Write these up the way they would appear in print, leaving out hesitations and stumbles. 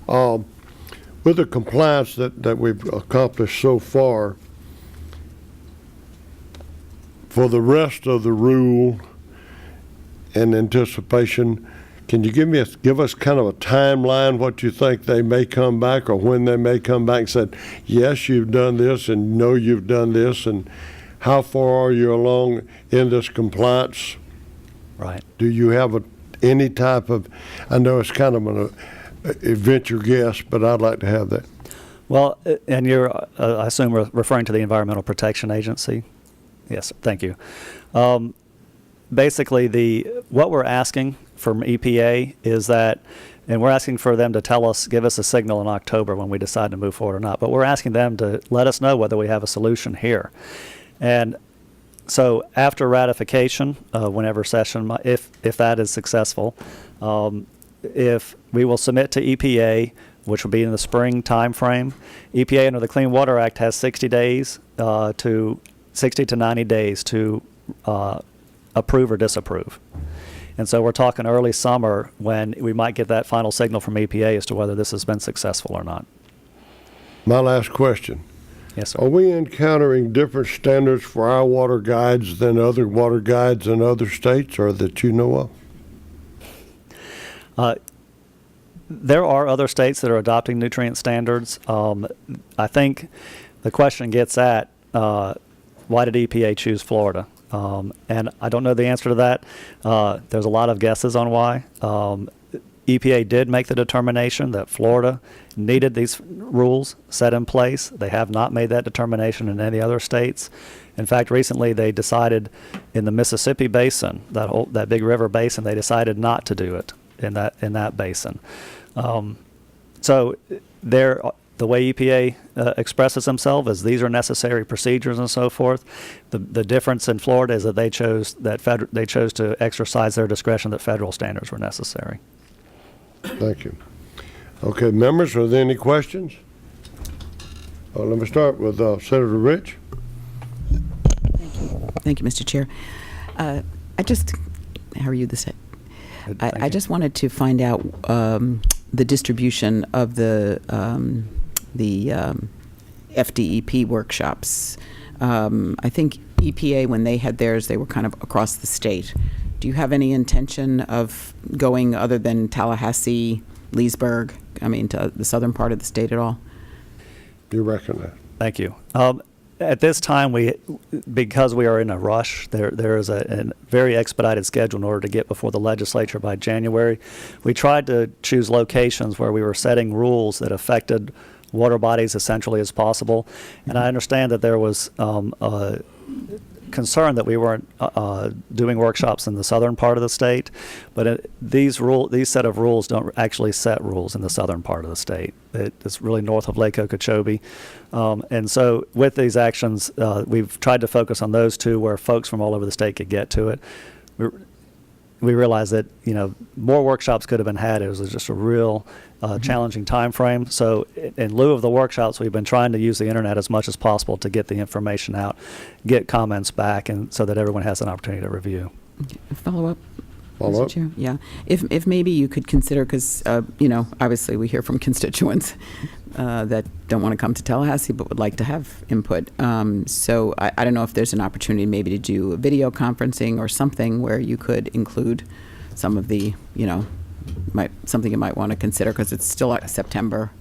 With the compliance that we've accomplished so far, for the rest of the rule and anticipation, can you give us kind of a timeline, what you think they may come back or when they may come back and said, yes, you've done this and no, you've done this, and how far are you along in this compliance? Right. Do you have any type of, I know it's kind of a venture guess, but I'd like to have that. Well, and you're, I assume, referring to the Environmental Protection Agency? Yes, thank you. Basically, what we're asking from EPA is that, and we're asking for them to give us a signal in October when we decide to move forward or not, but we're asking them to let us know whether we have a solution here. And so after ratification, whenever session, if that is successful, if we will submit to EPA, which will be in the spring time frame. EPA under the Clean Water Act has 60 to 90 days to approve or disapprove. And so we're talking early summer when we might get that final signal from EPA as to whether this has been successful or not. My last question. Yes, sir. Are we encountering different standards for our water guides than other water guides in other states, or that you know of? There are other states that are adopting nutrient standards. I think the question gets at why did EPA choose Florida? And I don't know the answer to that. There's a lot of guesses on why. EPA did make the determination that Florida needed these rules set in place. They have not made that determination in any other states. In fact, recently they decided in the Mississippi basin, that big river basin, they decided not to do it in that basin. So the way EPA expresses themselves is these are necessary procedures and so forth. The difference in Florida is that they chose to exercise their discretion that federal standards were necessary. Thank you. Okay, members, are there any questions? Let me start with Senator Rich. Thank you, Mr. Chair. How are you this? I just wanted to find out the distribution of the FDEP workshops. I think EPA, when they had theirs, they were kind of across the state. Do you have any intention of going other than Tallahassee, Leesburg, to the southern part of the state at all? You reckon that? Thank you. At this time, because we are in a rush, there is a very expedited schedule in order to get before the legislature by January. We tried to choose locations where we were setting rules that affected water bodies as centrally as possible. And I understand that there was a concern that we weren't doing workshops in the southern part of the state, but these set of rules don't actually set rules in the southern part of the state. It's really north of Lake Okeechobee. And so with these actions, we've tried to focus on those two where folks from all over the state could get to it. We realized that more workshops could have been had. It was just a real challenging time frame. So in lieu of the workshops, we've been trying to use the internet as much as possible to get the information out, get comments back, and so that everyone has an opportunity to review. Follow up. Chair? Yeah. If maybe you could consider, because obviously we hear from constituents that don't want to come to Tallahassee but would like to have input. So I don't know if there's an opportunity maybe to do a video conferencing or something where you could include some of the something you might want to consider, because it's still September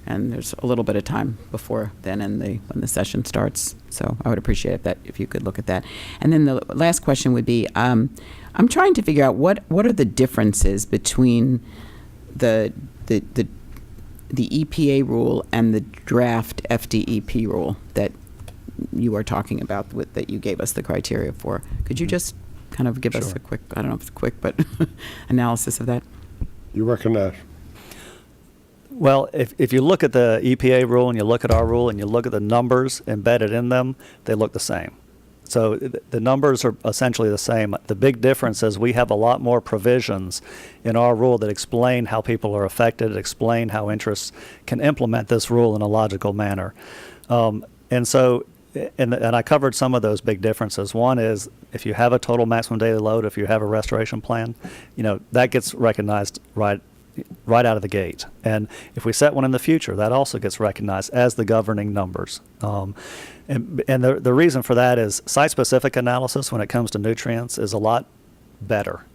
and there's a little bit of time before then when the session starts. So I would appreciate if you could look at that. And then the last question would be, I'm trying to figure out what are the differences between the EPA rule and the draft FDEP rule that you are talking about, that you gave us the criteria for. Could you just kind of give us a quick, I don't know if it's quick, but analysis of that? You recognize? Well, if you look at the EPA rule and you look at our rule and you look at the numbers embedded in them, they look the same. So the numbers are essentially the same. The big difference is we have a lot more provisions in our rule that explain how people are affected, explain how interests can implement this rule in a logical manner. And I covered some of those big differences. One is if you have a total maximum daily load, if you have a restoration plan, that gets recognized right right out of the gate. And if we set one in the future, that also gets recognized as the governing numbers. And the reason for that is site-specific analysis when it comes to nutrients is a lot better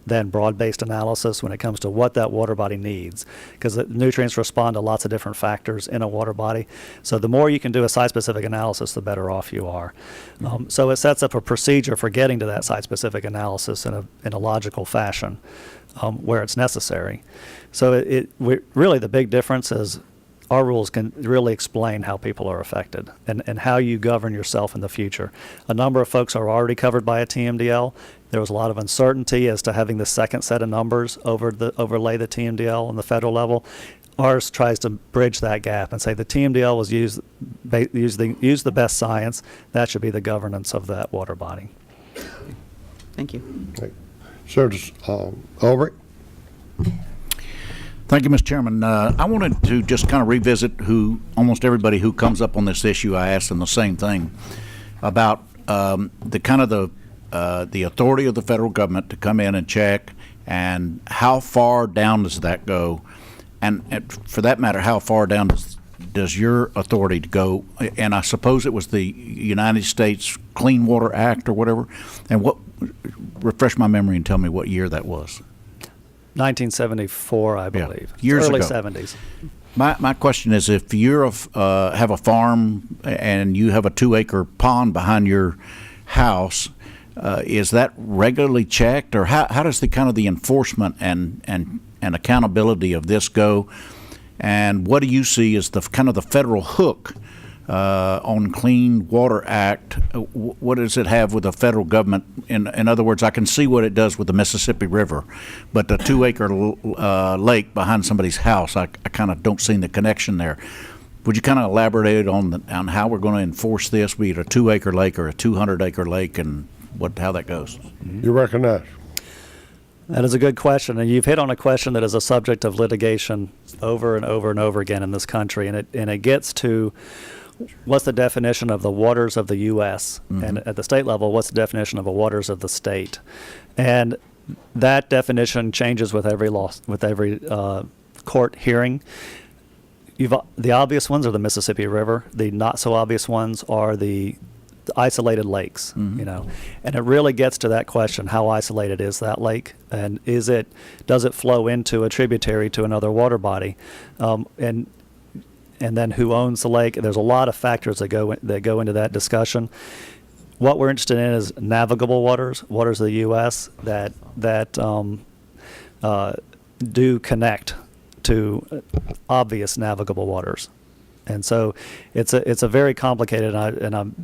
than broad-based analysis when it comes to what that water body needs, because the nutrients respond to lots of different factors in a water body. So the more you can do a site-specific analysis, the better off you are. So it sets up a procedure for getting to that site-specific analysis in a logical fashion where it's necessary. So really the big difference is our rules can really explain how people are affected and how you govern yourself in the future. A number of folks are already covered by a TMDL. There was a lot of uncertainty as to having the second set of numbers overlay the TMDL on the federal level. Ours tries to bridge that gap and say the TMDL was use the best science. That should be the governance of that water body. Thank you. Okay. Senator Ulrich? Thank you, Mr. Chairman. I wanted to just kind of revisit almost everybody who comes up on this issue, I asked them the same thing about the authority of the federal government to come in and check, and how far down does that go? And for that matter, how far down does your authority go? And I suppose it was the United States Clean Water Act or whatever. And refresh my memory and tell me what year that was. 1974, I believe. Yeah, years early ago. 70s. My question is, if you have a farm and you have a 2-acre pond behind your house, is that regularly checked, or how does the enforcement and accountability of this go? And what do you see as the federal hook on Clean Water Act? What does it have with the federal government? In other words, I can see what it does with the Mississippi River, but the 2-acre lake behind somebody's house, I kind of don't see the connection there. Would you kind of elaborate on how we're going to enforce this, be it a 2-acre lake or a 200-acre lake, and how that goes? You recognize? That is a good question, and you've hit on a question that is a subject of litigation over and over and over again in this country, and it gets to what's the definition of the waters of the U.S. Mm-hmm. and at the state level, what's the definition of the waters of the state, and that definition changes with every court hearing. The obvious ones are the Mississippi River. The not so obvious ones are the isolated lakes, Mm-hmm. And it really gets to that question: how isolated is that lake, and does it flow into a tributary to another water body, and then who owns the lake? There's a lot of factors that go into that discussion. What we're interested in is navigable waters of the U.S. that do connect to obvious navigable waters. And so it's a very complicated,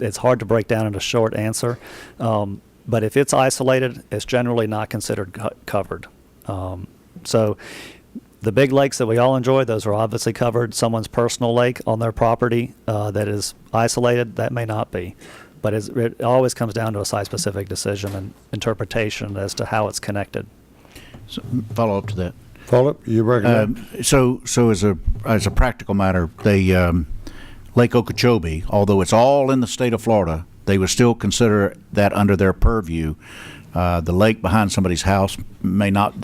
it's hard to break down in a short answer. But if it's isolated, it's generally not considered covered. So the big lakes that we all enjoy, those are obviously covered. Someone's personal lake on their property that is isolated, that may not be. But it always comes down to a site-specific decision and interpretation as to how it's connected. So, follow up to that. Philip, you recognize? So as a practical matter, the Lake Okeechobee, although it's all in the state of Florida, they would still consider that under their purview. The lake behind somebody's house may not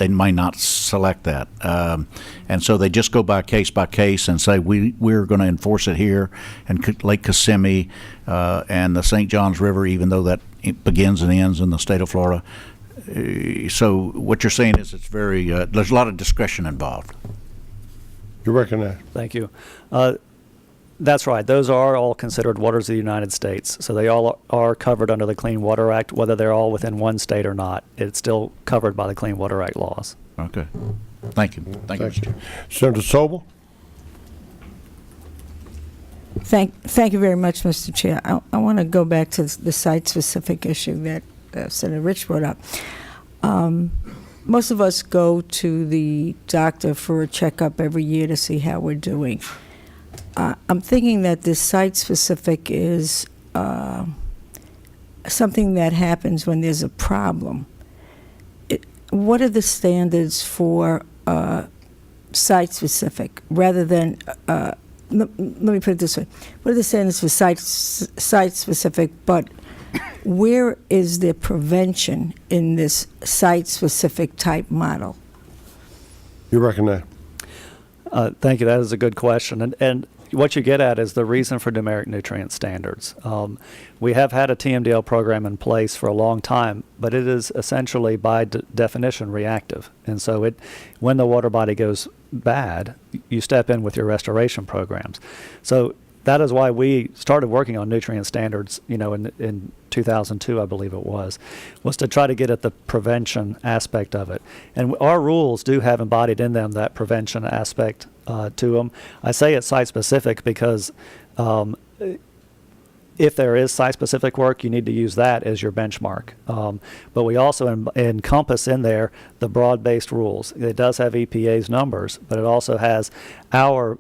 select that, and so they just go by case and say we're going to enforce it here, and Lake Kissimmee and the St. Johns River, even though that it begins and ends in the state of Florida. So what you're saying is it's very there's a lot of discretion involved. You recognize? Thank you. That's right. Those are all considered waters of the United States. So they all are covered under the Clean Water Act, whether they're all within one state or not. It's still covered by the Clean Water Act laws. Okay. Thank you. Thank you, Mr. Chairman. Senator Sobel? Thank you very much, Mr. Chair. I want to go back to the site-specific issue that Senator Rich brought up. Most of us go to the doctor for a checkup every year to see how we're doing. I'm thinking that this site-specific is something that happens when there's a problem. What are the standards for site-specific rather than, let me put it this way, what are the standards for site-specific, but where is the prevention in this site-specific type model? You recognize? Thank you. That is a good question. And what you get at is the reason for numeric nutrient standards. We have had a TMDL program in place for a long time, but it is essentially by definition reactive. And so when the water body goes bad, you step in with your restoration programs. So that is why we started working on nutrient standards, in 2002, I believe it was to try to get at the prevention aspect of it. And our rules do have embodied in them that prevention aspect to them. I say it's site-specific because if there is site-specific work, you need to use that as your benchmark. But we also encompass in there the broad-based rules. It does have EPA's numbers, but it also has our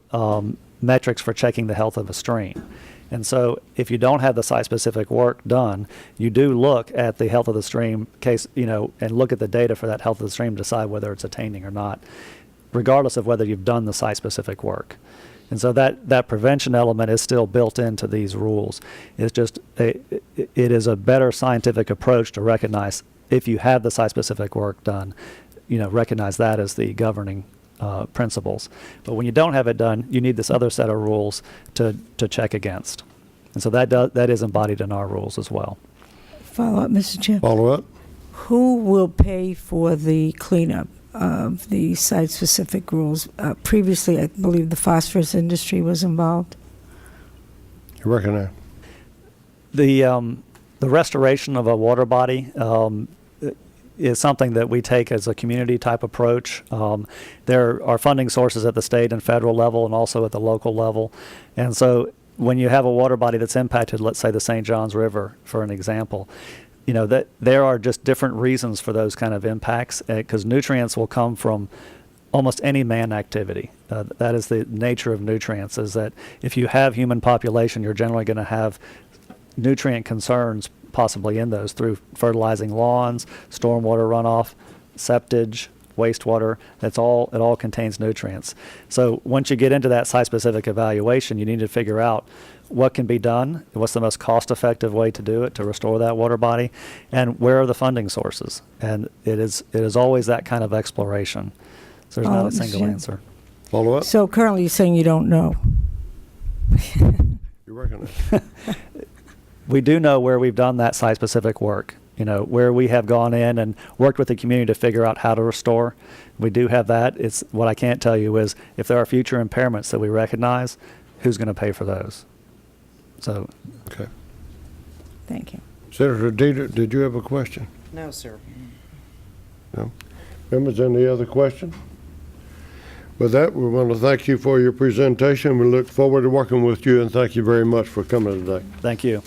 metrics for checking the health of a stream. And so if you don't have the site-specific work done, you do look at the health of the stream case, and look at the data for that health of the stream to decide whether it's attaining or not, regardless of whether you've done the site-specific work. And so that prevention element is still built into these rules. It's just, it is a better scientific approach to recognize if you have the site-specific work done, recognize that as the governing principles. But when you don't have it done, you need this other set of rules to check against. And so that is embodied in our rules as well. Follow up, Mr. Chair. Follow up? Who will pay for the cleanup of the site-specific rules? Previously, I believe the phosphorus industry was involved. You recognize? The restoration of a water body is something that we take as a community type approach. There are funding sources at the state and federal level and also at the local level. And so when you have a water body that's impacted, let's say the St. Johns River, for an example, that there are just different reasons for those kind of impacts, because nutrients will come from almost any man activity. That is the nature of nutrients, is that if you have human population, you're generally going to have nutrient concerns possibly in those through fertilizing lawns, stormwater runoff, septage, wastewater. It all contains nutrients. So once you get into that site-specific evaluation, you need to figure out what can be done, what's the most cost-effective way to do it to restore that water body, and where are the funding sources. And it is always that kind of exploration. So there's not a single answer. Follow up? So currently you're saying you don't know. You recognize? We do know where we've done that site-specific work, where we have gone in and worked with the community to figure out how to restore. We do have that. It's what I can't tell you is if there are future impairments that we recognize, who's going to pay for those? So. Okay. Thank you. Senator Dieter, did you have a question? No, sir. No? Members, any other questions? With that, we want to thank you for your presentation. We look forward to working with you, and thank you very much for coming today. Thank you.